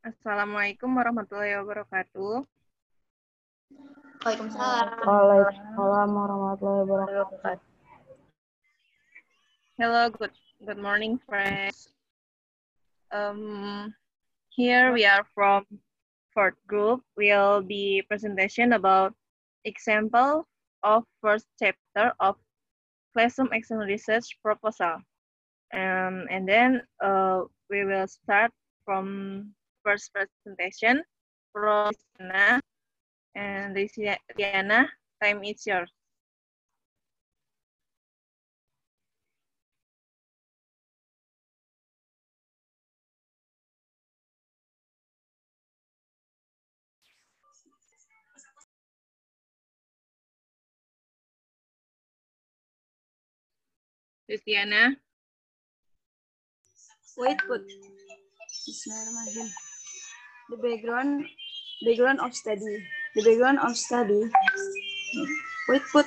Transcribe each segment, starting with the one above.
Assalamualaikum warahmatullahi wabarakatuh. Waalaikumsalam. Waalaikumsalam warahmatullahi wabarakatuh. Hello, good morning, friends. Here we are from fourth group. Will be presentation about example of first chapter of Classroom Action Research Proposal. And then we will start from first presentation from Diana. And Diana, time is yours. Diana. Wait, put. Bismillahirrahmanirrahim. The background of study. The background of study. Wait, put.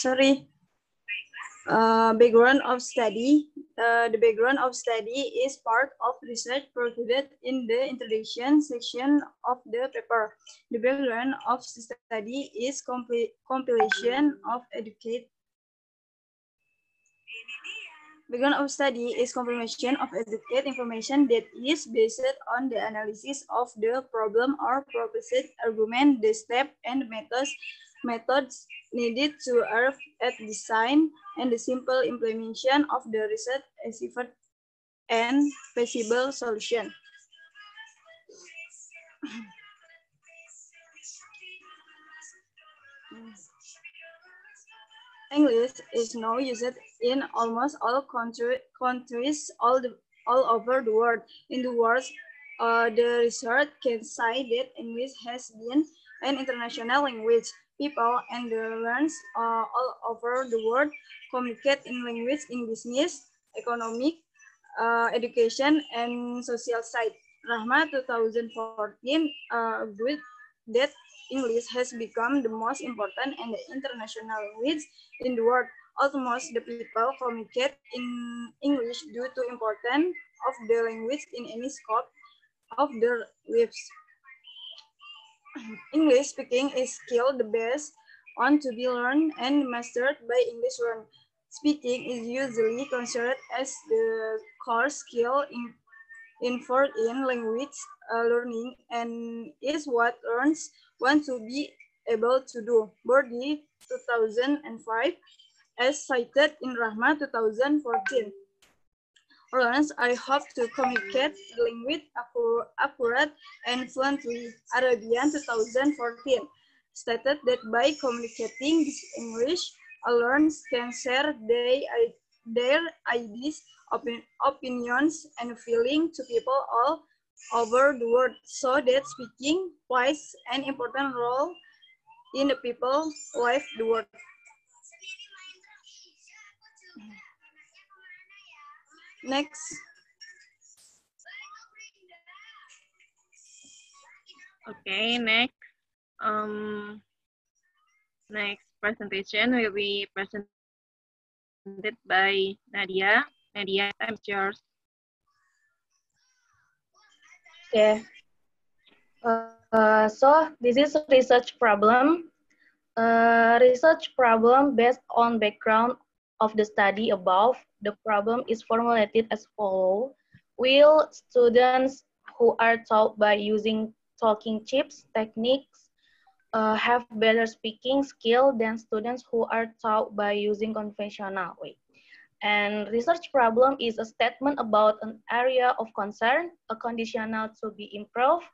Sorry. Background of study. The background of study is part of research provided in the introduction section of the paper. The background of study is compilation of educate. Background of study is compilation of educate information that is based on the analysis of the problem or proposed argument, the step and methods needed to arrive at design and the simple implementation of the research achieved and feasible solution. English is now used in almost all countries all over the world. In the world, the research can say that English has been an international language. People and the learners all over the world communicate in language in business, economic, education, and social side. Rahma 2014 agreed that English has become the most important and the international language in the world. Almost the people communicate in English due to importance of the language in any scope of their lives. English speaking is skill the best on to be learned and mastered by English learners. Speaking is usually considered as the core skill involved in language learning and is what learners want to be able to do. Bordy 2005 as cited in Rahma 2014. Learners I hope to communicate the language accurate and fluently. Arabian 2014 stated that by communicating this English, learners can share their ideas, opinions, and feelings to people all over the world, so that speaking plays an important role in the people's life the world. Next. Okay, next. Next presentation will be presented by Nadia. Nadia, I'm yours. Okay. So this is a research problem. Research problem based on background of the study above. The problem is formulated as follows. Will students who are taught by using talking chips techniques have better speaking skill than students who are taught by using conventional way. And research problem is a statement about an area of concern, a conditional to be improved,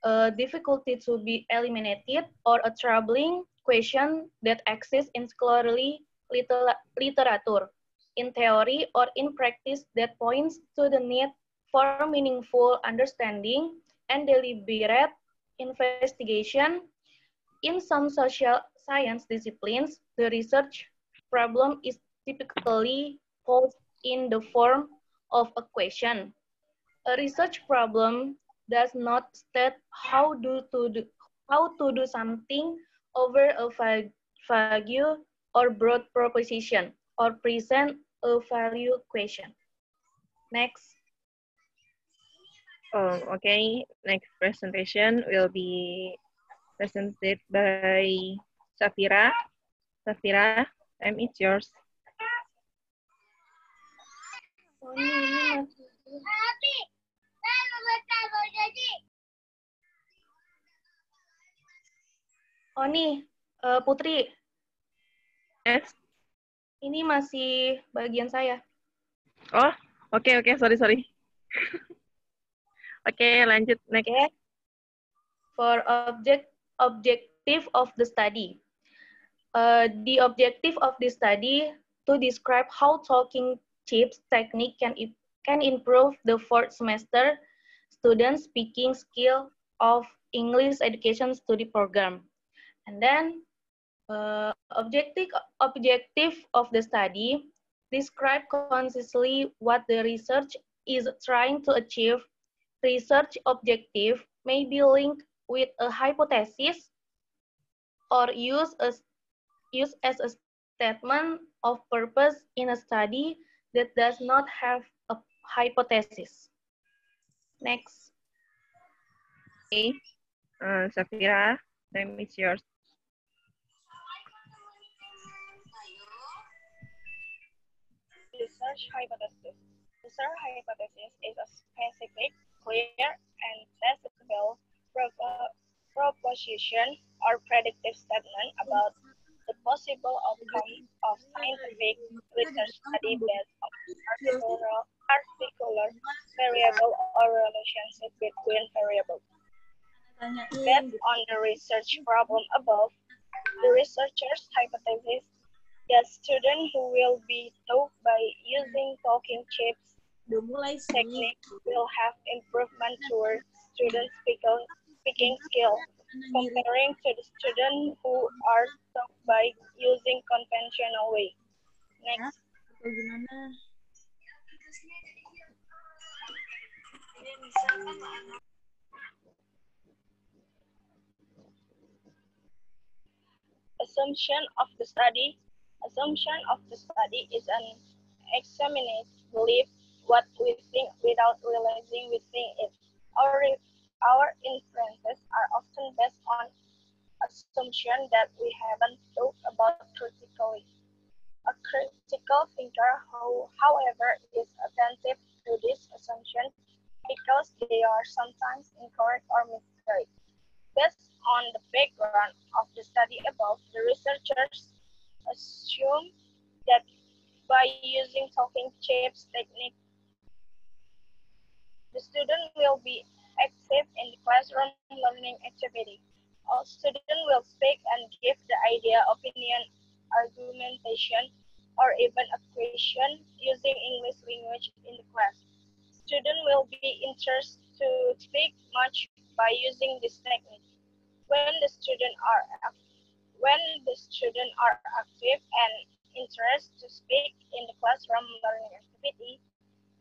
a difficulty to be eliminated, or a troubling question that exists in scholarly literature, in theory or in practice that points to the need for meaningful understanding and deliberate investigation. In some social science disciplines, the research problem is typically posed in the form of a question. A research problem does not state how to do something over a vague or broad proposition or present a value question. Next. Okay, next presentation will be presented by Safira. Safira, time is yours. Putri. Yes. Ini masih bagian saya. Oh, oke, sorry. Oke, lanjut next. Okay. For objective of the study. The objective of the study to describe how talking chips technique can improve the fourth semester student speaking skill of English education study program. And then objective of the study describe concisely what the research is trying to achieve. Research objective may be linked with a hypothesis or used as a statement of purpose in a study that does not have a hypothesis. Next. Okay. Safira, time is yours. Research hypothesis. Research hypothesis is a specific, clear, and testable proposition or predictive statement about the possible outcome of scientific research study based on particular variable or relationship between variables. Based on the research problem above, the researcher's hypothesis, the student who will be taught by using talking chips technique will have improvement towards student speaking skill comparing to the student who are taught by using conventional way. Next. Assumption of the study. Assumption of the study is an examined belief what we think without realizing we think it. Our inferences are often based on assumption that we haven't thought about critically. A critical thinker, however, is attentive to this assumption because they are sometimes incorrect or miscarried. Based on the background of the study above, the researchers assume that by using talking chips technique, the student will be active in the classroom learning activity. All students will speak and give the idea, opinion, argumentation, or even a question using English language in the class. Students will be interested to speak much by using this technique. When the students are active and interested to speak in the classroom learning activity,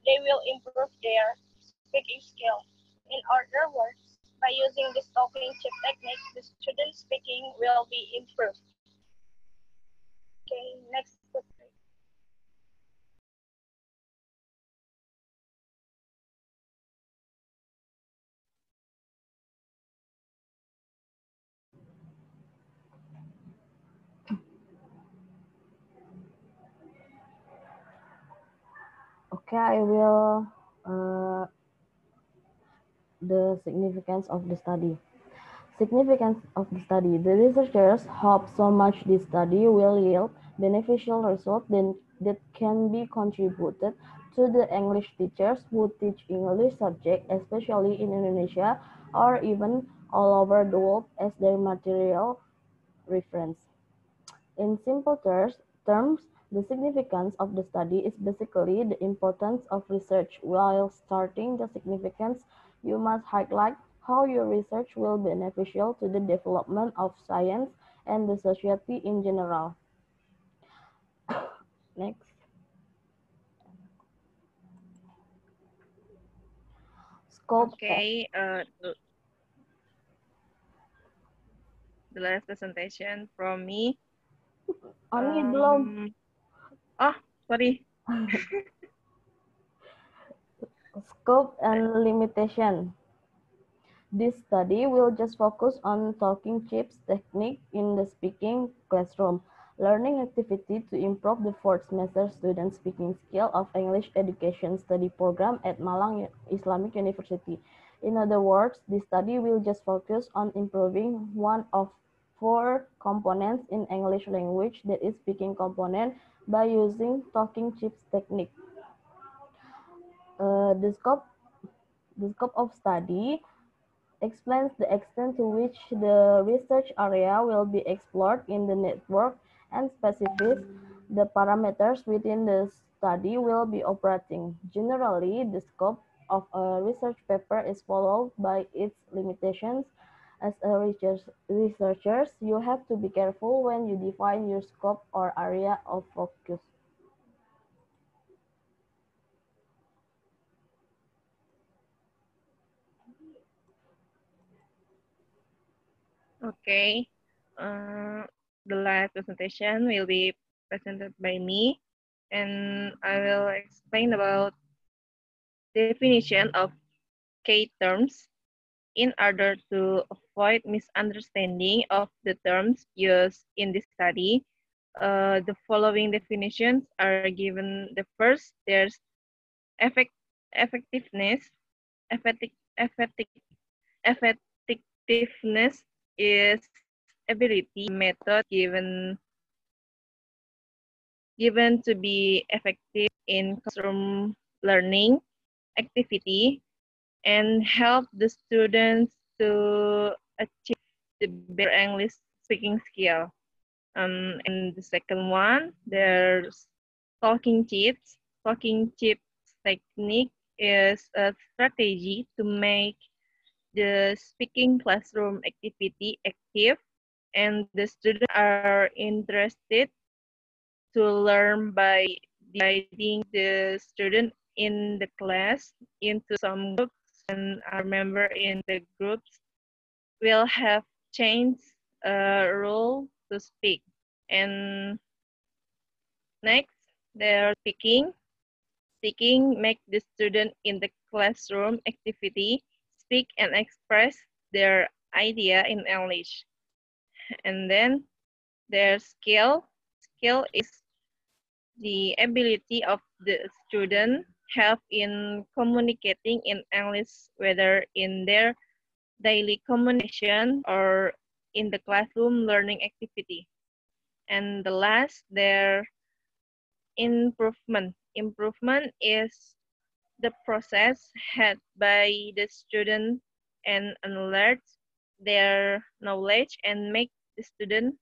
they will improve their speaking skill. In other words, by using this talking chip technique, the student speaking will be improved. Okay, next. Okay, I will the significance of the study. Significance of the study. The researchers hope so much this study will yield beneficial results that can be contributed to the English teachers who teach English subject, especially in Indonesia or even all over the world as their material reference. In simple terms, the significance of the study is basically the importance of research. While starting the significance, you must highlight how your research will be beneficial to the development of science and the society in general. Next. Scope. Okay, the last presentation from me. Ani belum. Oh, sorry. Scope and limitation. This study will just focus on talking chips technique in the speaking classroom, learning activity to improve the fourth semester student speaking skill of English education study program at Malang Islamic University. In other words, this study will just focus on improving one of 4 components in English language, that is speaking component, by using talking chips technique. The scope of study explains the extent to which the research area will be explored in the network and specifies the parameters within the study will be operating. Generally, the scope of a research paper is followed by its limitations. As a researchers, you have to be careful when you define your scope or area of focus. Okay, the last presentation will be presented by me, and I will explain about definition of key terms in order to avoid misunderstanding of the terms used in this study. The following definitions are given. The first, there's effectiveness. Effectiveness is ability method given to be effective in classroom learning activity and help the students to achieve the better English speaking skill. And the second one, there's talking chips. Talking chips technique is a strategy to make the speaking classroom activity active, and the students are interested to learn by dividing the student in the class into some groups, and our member in the groups will have changed a role to speak. And next, they're speaking. Speaking make the student in the classroom activity speak and express their idea in English. And then their skill. Skill is the ability of the student have in communicating in English, whether in their daily communication or in the classroom learning activity. And the last, their improvement. Improvement is the process had by the student and enlarge their knowledge and make the student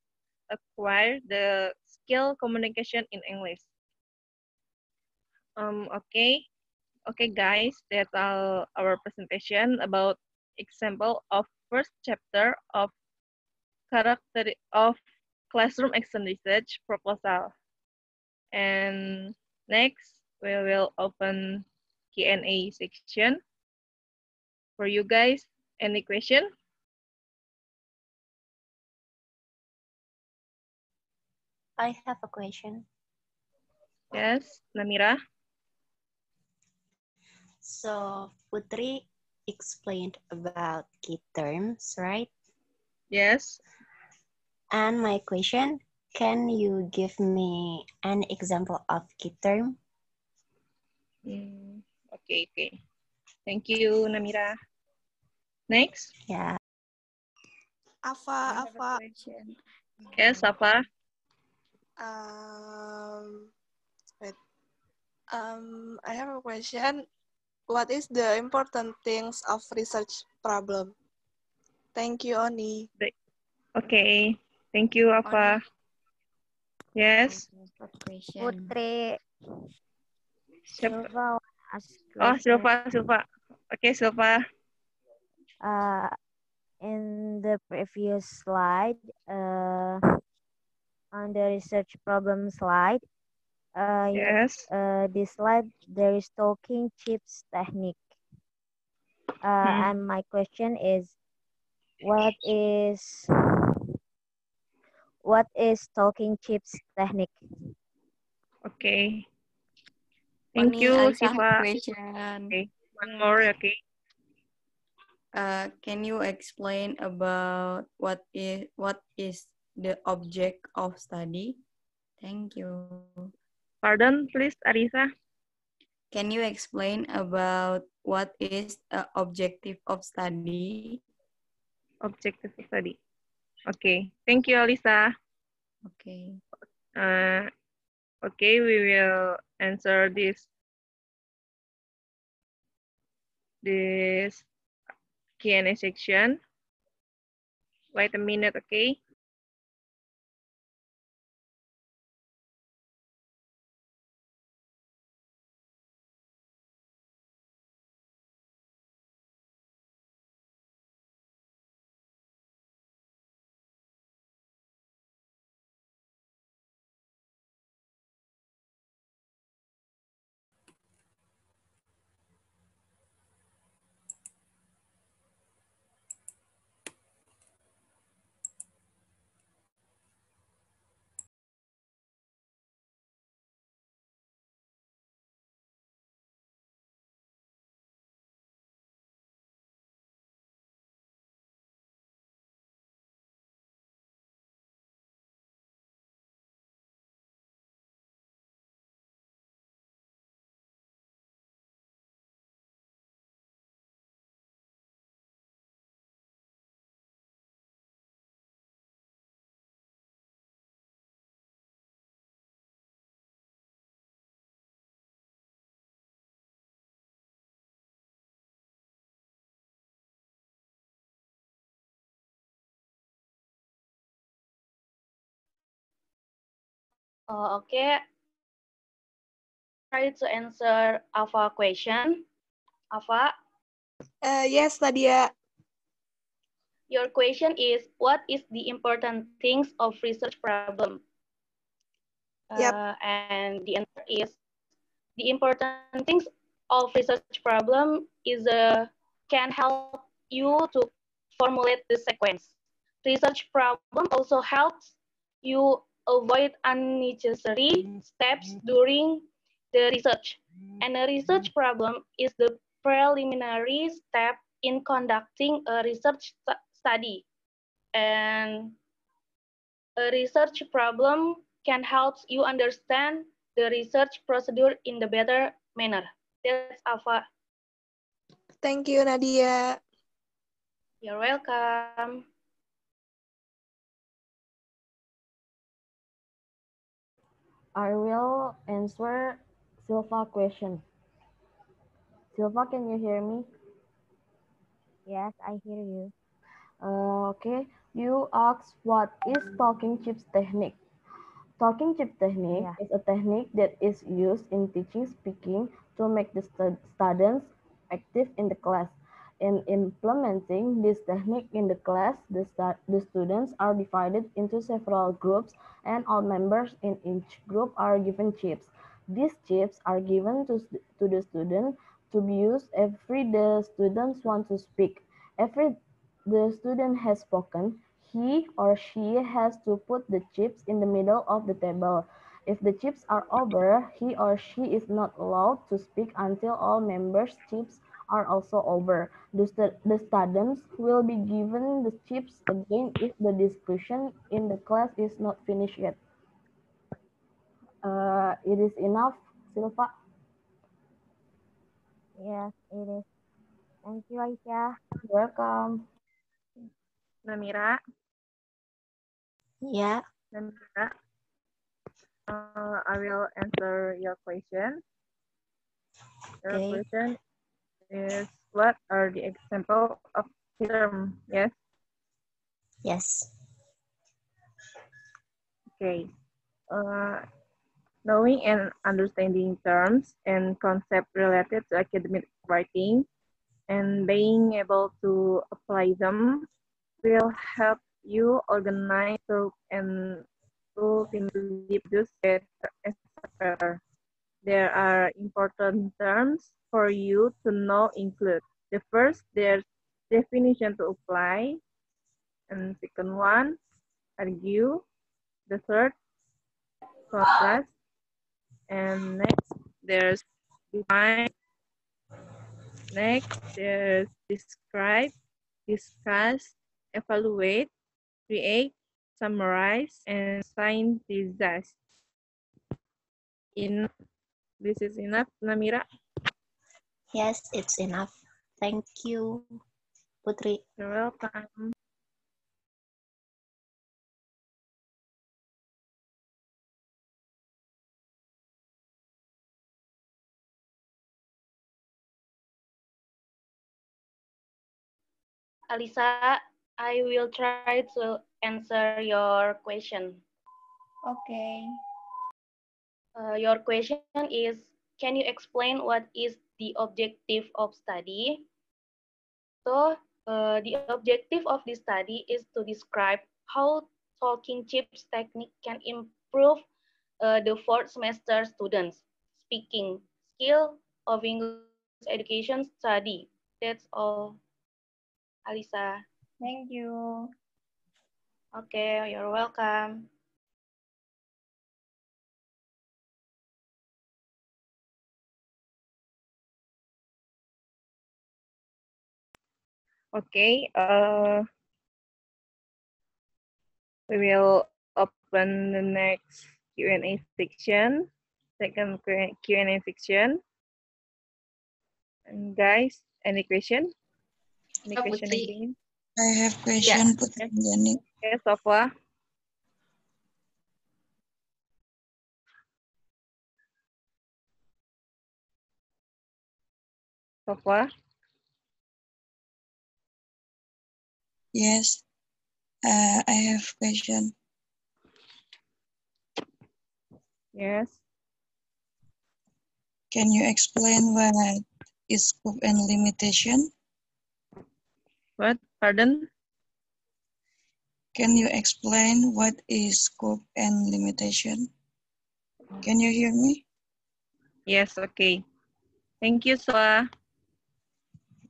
acquire the skill communication in English. Okay guys, that's all our presentation about example of first chapter of character of classroom action research proposal. And next, we will open Q&A section for you guys. Any question? I have a question. Yes, Namira. So Putri explained about key terms, right? Yes. And my question, can you give me an example of key term? Okay. Thank you, Namira. Next. Yeah. Afa. Yes, Afa. Wait. I have a question. What is the important things of research problem? Thank you, Oni. Okay. Thank you, Afa. Yes. Putri. Siapa? Silva ask Oh, question. Silva. Okay, Silva. In the previous slide, on the research problem slide, Yes. this slide there is talking chips technique. And my question is, what is talking chips technique? Okay. Thank you, Siva. Question. Okay. One more, okay. Can you explain about what is the object of study? Thank you. Pardon, please, Arisa. Can you explain about what is the objective of study? Objective of study. Okay. Thank you, Alisa. Okay. Okay, we will answer this Q&A section. Wait a minute, okay? Okay. Try to answer Ava question. Ava, Yes, Nadia. your question is, what is the important things of research problem? Yep. And the answer is, the important things of research problem is can help you to formulate the sequence. Research problem also helps you avoid unnecessary steps during the research. And a research problem is the preliminary step in conducting a research study. And a research problem can help you understand the research procedure in the better manner. That's Ava. Thank you, Nadia. You're welcome. I will answer Silva question. Silva, can you hear me? Yes, I hear you. Okay, you asked what is talking chips technique. Talking chip technique is a technique that is used in teaching speaking to make the students active in the class. In implementing this technique in the class, the students are divided into several groups and all members in each group are given chips. These chips are given to the student to be used every the students want to speak. Every the student has spoken, he or she has to put the chips in the middle of the table. If the chips are over, he or she is not allowed to speak until all members' chips are also over. The students will be given the chips again if the discussion in the class is not finished yet. It is enough, Silva. Yes, it is. Thank you, Aisyah. Welcome. Namira, Yeah. Namira, I will answer your question. Your Okay. question is, what are the example of term? Yes. Yes. Okay. Knowing and understanding terms and concepts related to academic writing and being able to apply them will help you organize thought and ultimately produce better answer. There are important terms for you to know include. The first, there's definition to apply, and second one, argue. The third, contrast, and next, there's define. Next, there's describe, discuss, evaluate, create, summarize, and synthesize. This is enough, Namira. Yes, it's enough. Thank you, Putri. You're welcome. Alisa, I will try to answer your question. Okay. Your question is, can you explain what is the objective of study? So, the objective of this study is to describe how talking chips technique can improve the fourth semester students' speaking skill of English education study. That's all, Alisa. Thank you. Okay, you're welcome. Okay, we will open the next Q&A section, second Q&A section. And guys, any question? Any question Putri. again? I have question, Putri and Jani. Yes, Sofwa. Sofwa. Yes, I have question. Yes. Can you explain what is scope and limitation? What? Pardon? Can you explain what is scope and limitation? Can you hear me? Yes, okay. Thank you, Sofwa.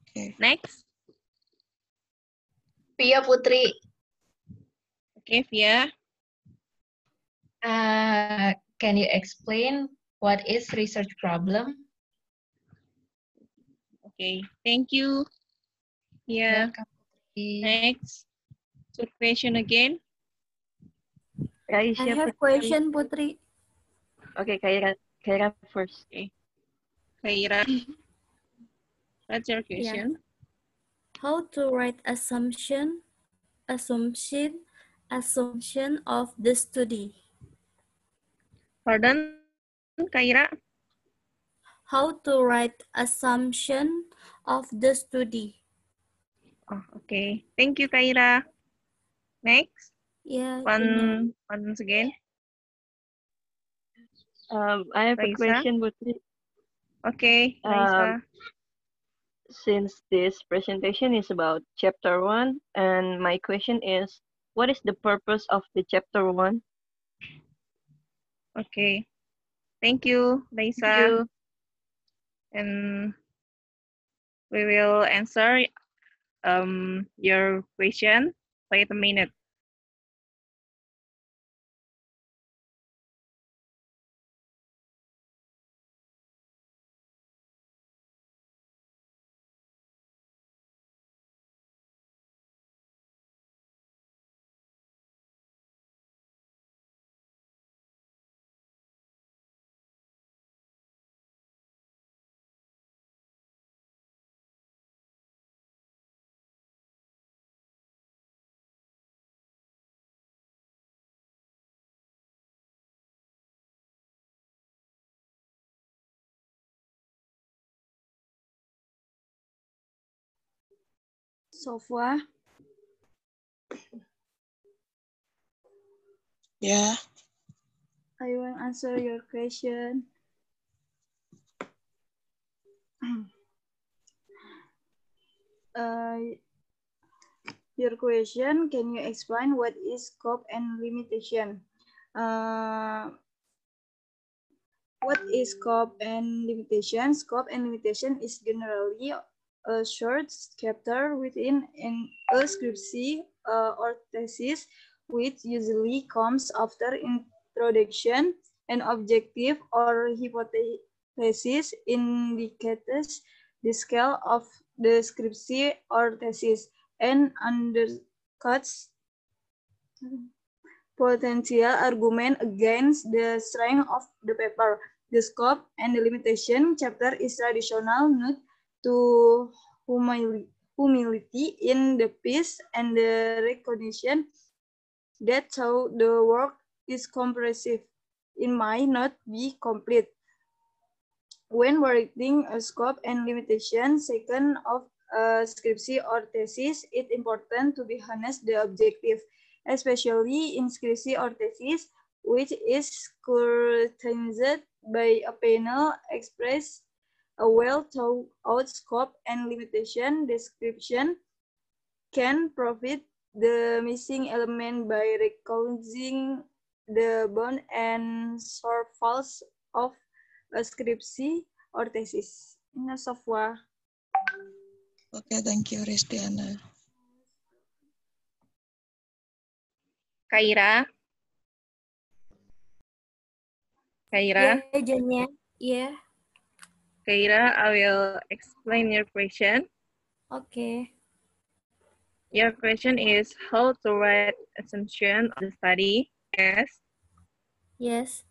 Okay. Next. Pia Putri. Okay, Via. Can you explain what is research problem? Okay, thank you. Yeah. Welcome, Putri. Next. So question again. I have question, Putri. Okay, Kaira first. Okay. Kaira. What's your question? How to write assumption of the study. Pardon, Kaira? How to write assumption of the study. Oh, okay. Thank you, Kaira. Next. Yeah. Once again. I have a Raisa? question, Putri. Okay, Raisa. Since this presentation is about chapter 1, and my question is, what is the purpose of the chapter 1? Okay. Thank you, Raisa. Thank you. And we will answer your question. Wait a minute. Sofwa, Yeah. I will answer your question. Your question, can you explain what is scope and limitation? What is scope and limitation? Scope and limitation is generally a short chapter within a scripture or thesis, which usually comes after introduction. An objective or hypothesis indicates the scale of the scripture or thesis and undercuts potential argument against the strength of the paper. The scope and the limitation chapter is traditional note to humility in the piece and the recognition that how the work is comprehensive. It might not be complete. When writing a scope and limitation section of a scripture or thesis, it's important to be honest the objective, especially in scripture or thesis, which is scrutinized by a panel express a well-thought-out scope and limitation description can profit the missing element by recognizing the bond and shortfalls of a scripture or thesis. Ini Sofwa. Okay, thank you, Ristiana. Kaira. Kaira. Yeah, Janya. Yeah. Kaira, I will explain your question. Okay. Your question is how to write assumption of the study. Yes. Yes.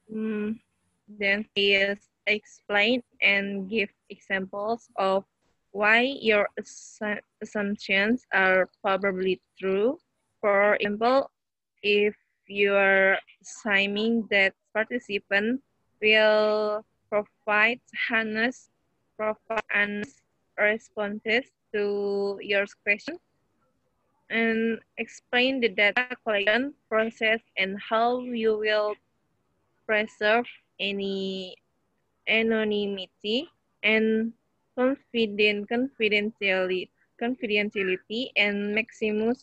Then please explain and give examples of why your assumptions are probably true. For example, if you are assuming that participants will provide honest responses to your question, and explain the data collection process and how you will preserve any anonymity and confidentiality and maximum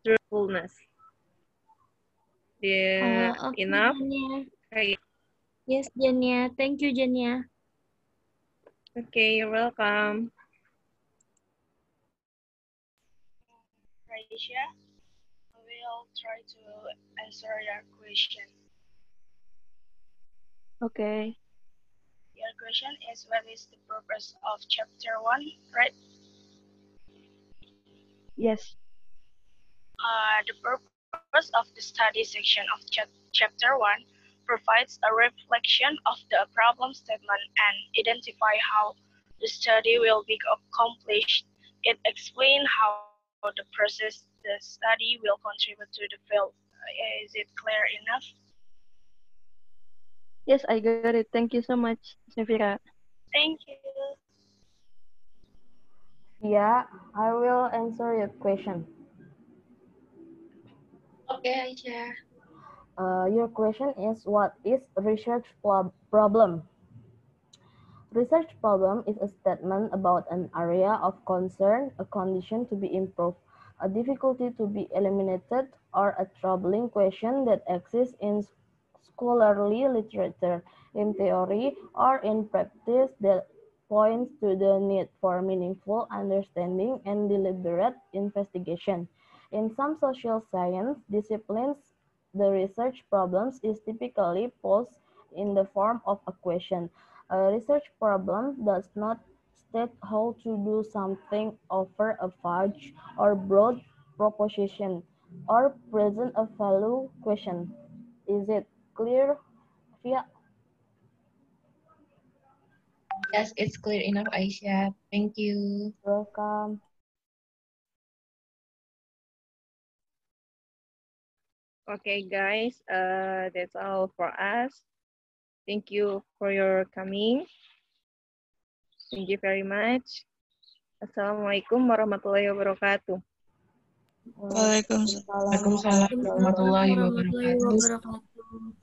truthfulness. Okay, Enough? Janya. Okay. Yes, Janya. Thank you, Janya. Okay, you're welcome. Raisha, I will try to answer your question. Okay. Your question is, what is the purpose of chapter 1, right? Yes. The purpose of the study section of chapter 1 provides a reflection of the problem statement and identify how the study will be accomplished. It explains how the process the study will contribute to the field. Is it clear enough? Yes, I got it. Thank you so much, Safira. Thank you. Yeah, I will answer your question. Okay, Aisyah. Your question is, what is research problem? Research problem is a statement about an area of concern, a condition to be improved, a difficulty to be eliminated, or a troubling question that exists in scholarly literature, in theory, or in practice that points to the need for meaningful understanding and deliberate investigation. In some social science disciplines, the research problems is typically posed in the form of a question. A research problem does not state how to do something, offer a vague or broad proposition, or present a value question. Is it clear, Fia? Yes, it's clear enough, Aisyah. Thank you. Welcome. Okay, guys, that's all for us. Thank you for your coming. Thank you very much. Assalamualaikum warahmatullahi wabarakatuh. Waalaikumsalam. Waalaikumsalam warahmatullahi warahmatullahi wabarakatuh. wabarakatuh.